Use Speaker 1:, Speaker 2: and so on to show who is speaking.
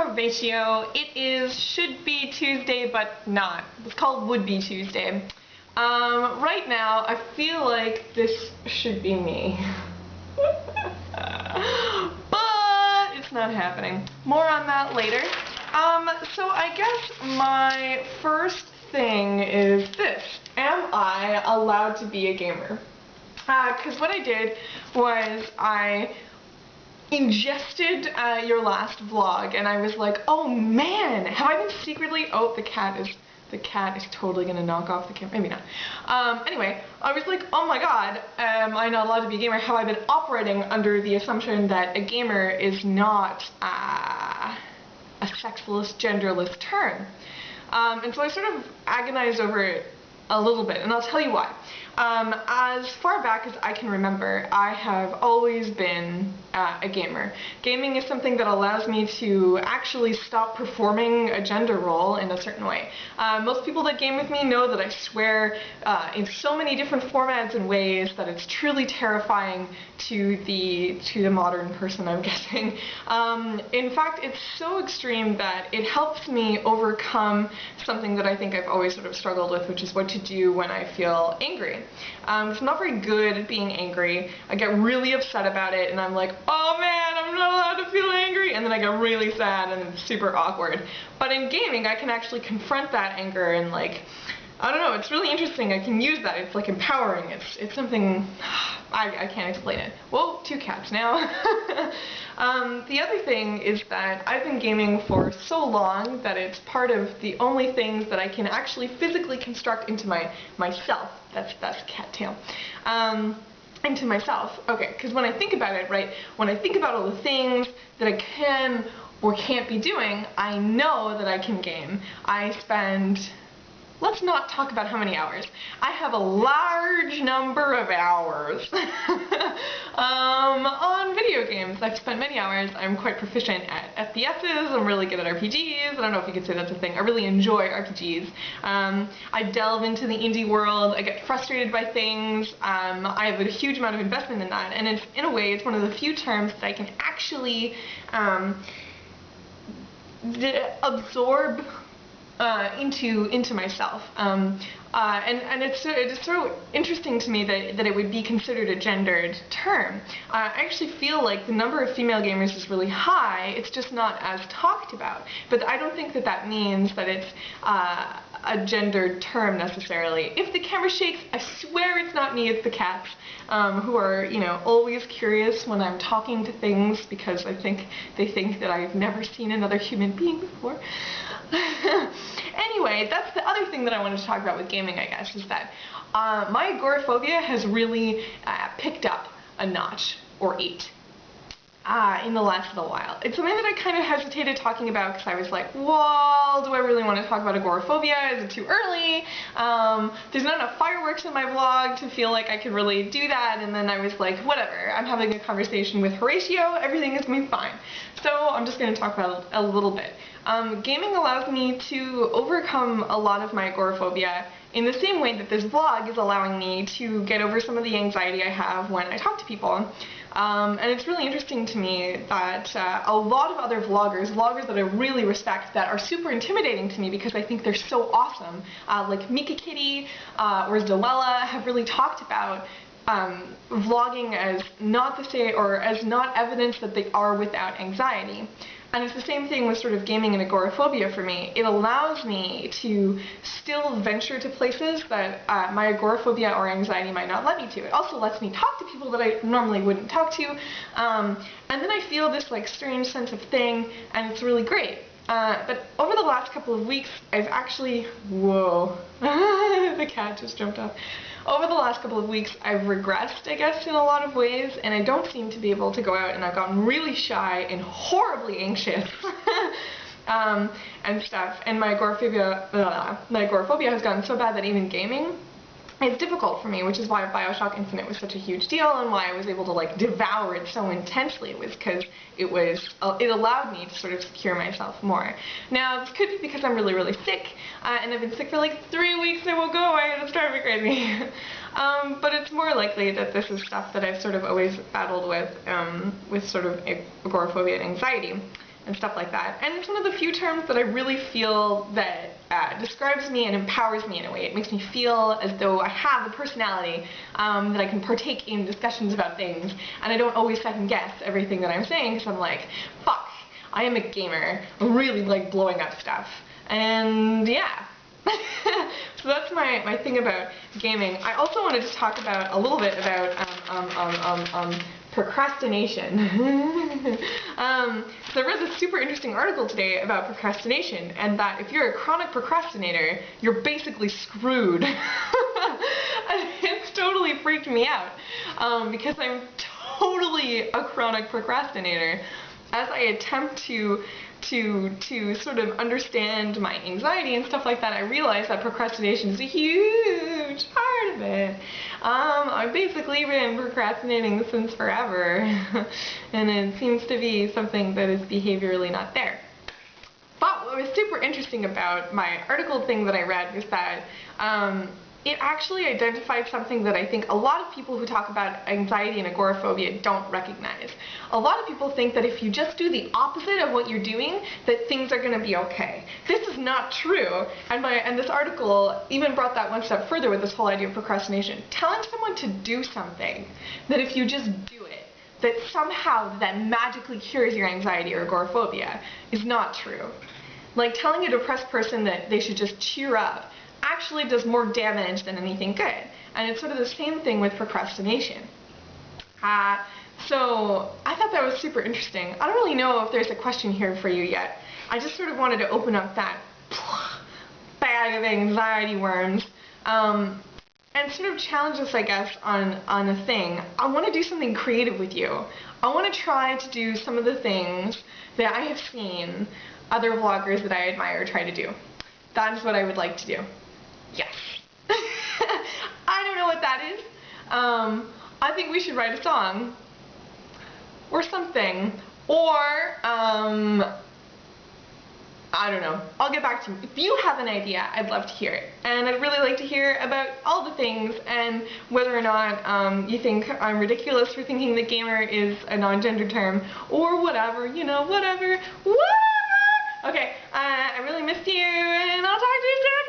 Speaker 1: Horatio. It is should be Tuesday, but not. It's called would be Tuesday. Right now, I feel like this should be me. But it's not happening. More on that later. So I guess my first thing is this. Am I allowed to be a gamer? Because what I did was I ingested your last vlog, and I was like, oh man, have I been secretly, oh, the cat is totally gonna knock off the camera, maybe not. Anyway, I was like, oh my god, am I not allowed to be a gamer? Have I been operating under the assumption that a gamer is not a sexless, genderless term? And so I sort of agonized over it a little bit, and I'll tell you why. As far back as I can remember, I have always been a gamer. Gaming is something that allows me to actually stop performing a gender role in a certain way. Most people that game with me know that I swear in so many different formats and ways that it's truly terrifying to the modern person, I'm guessing. In fact, it's so extreme that it helps me overcome something that I think I've always sort of struggled with, which is what to do when I feel angry. I'm not very good at being angry. I get really upset about it, and I'm like, oh man, I'm not allowed to feel angry, and then I get really sad, and it's super awkward. But in gaming, I can actually confront that anger, and like, I don't know, it's really interesting. I can use that. It's like empowering. It's something, I can't explain it. Whoa, 2 cats now. The other thing is that I've been gaming for so long that it's part of the only things that I can actually physically construct into myself. That's cat tail. Into myself. Okay, because when I think about it, right, when I think about all the things that I can or can't be doing, I know that I can game. I spend... Let's not talk about how many hours. I have a large number of hours on video games. I've spent many hours. I'm quite proficient at FPSs. I'm really good at RPGs. I don't know if you could say that's a thing. I really enjoy RPGs. I delve into the indie world. I get frustrated by things. I have a huge amount of investment in that. And in a way, it's one of the few terms that I can actually absorb into myself, and it's so interesting to me that it would be considered a gendered term. I actually feel like the number of female gamers is really high. It's just not as talked about. But I don't think that that means that it's a gendered term necessarily. If the camera shakes, I swear it's not me, it's the cats, who are, you know, always curious when I'm talking to things because they think that I've never seen another human being before. Anyway, that's the other thing that I wanted to talk about with gaming, I guess, is that my agoraphobia has really picked up a notch or 8 in the last little while. It's something that I kind of hesitated talking about because I was like, well, do I really want to talk about agoraphobia? Is it too early? There's not enough fireworks in my vlog to feel like I could really do that, and then I was like, whatever, I'm having a conversation with Horatio, everything is going to be fine. So I'm just going to talk about it a little bit. Gaming allows me to overcome a lot of my agoraphobia in the same way that this vlog is allowing me to get over some of the anxiety I have when I talk to people. And it's really interesting to me that a lot of other vloggers that I really respect, that are super intimidating to me because I think they're so awesome, like Mika Kitty or Zoella, have really talked about vlogging as not the same, or as not evidence that they are without anxiety. And it's the same thing with sort of gaming and agoraphobia for me. It allows me to still venture to places that my agoraphobia or anxiety might not let me to. It also lets me talk to people that I normally wouldn't talk to. And then I feel this like strange sense of thing, and it's really great. But over the last couple of weeks, I've actually, whoa, the cat just jumped off. Over the last couple of weeks, I've regressed, I guess, in a lot of ways, and I don't seem to be able to go out, and I've gotten really shy and horribly anxious and stuff. And my agoraphobia has gotten so bad that even gaming is difficult for me, which is why BioShock Infinite was such a huge deal, and why I was able to like devour it so intensely. It was because it allowed me to sort of secure myself more. Now, this could be because I'm really, really sick, and I've been sick for like 3 weeks and it won't go away, and it's driving me crazy. But it's more likely that this is stuff that I've sort of always battled with sort of agoraphobia and anxiety. and stuff like that. And it's one of the few terms that I really feel that describes me and empowers me in a way. It makes me feel as though I have a personality, that I can partake in discussions about things, and I don't always second guess everything that I'm saying, because I'm like, fuck, I am a gamer. I really like blowing up stuff. And yeah. So that's my thing about gaming. I also wanted to talk about a little bit about procrastination. So I read this super interesting article today about procrastination, and that if you're a chronic procrastinator, you're basically screwed. It's totally freaked me out, because I'm totally a chronic procrastinator. As I attempt to sort of understand my anxiety and stuff like that, I realize that procrastination is a huge part of it. I've basically been procrastinating since forever, and it seems to be something that is behaviorally not there. But what was super interesting about my article thing that I read was that it actually identified something that I think a lot of people who talk about anxiety and agoraphobia don't recognize. A lot of people think that if you just do the opposite of what you're doing, that things are going to be okay. This is not true, and this article even brought that one step further with this whole idea of procrastination. Telling someone to do something, that if you just do it, that somehow that magically cures your anxiety or agoraphobia, is not true. Like telling a depressed person that they should just cheer up actually does more damage than anything good. And it's sort of the same thing with procrastination. So I thought that was super interesting. I don't really know if there's a question here for you yet. I just sort of wanted to open up that bag of anxiety worms, and sort of challenge us, I guess, on a thing. I want to do something creative with you. I want to try to do some of the things that I have seen other vloggers that I admire try to do. That is what I would like to do. Yes. I don't know what that is. I think we should write a song. Or something. Or, I don't know. I'll get back to you. If you have an idea, I'd love to hear it. And I'd really like to hear about all the things, and whether or not you think I'm ridiculous for thinking that gamer is a non-gender term, or whatever, you know, whatever. Okay, I really missed you, and I'll talk to you soon.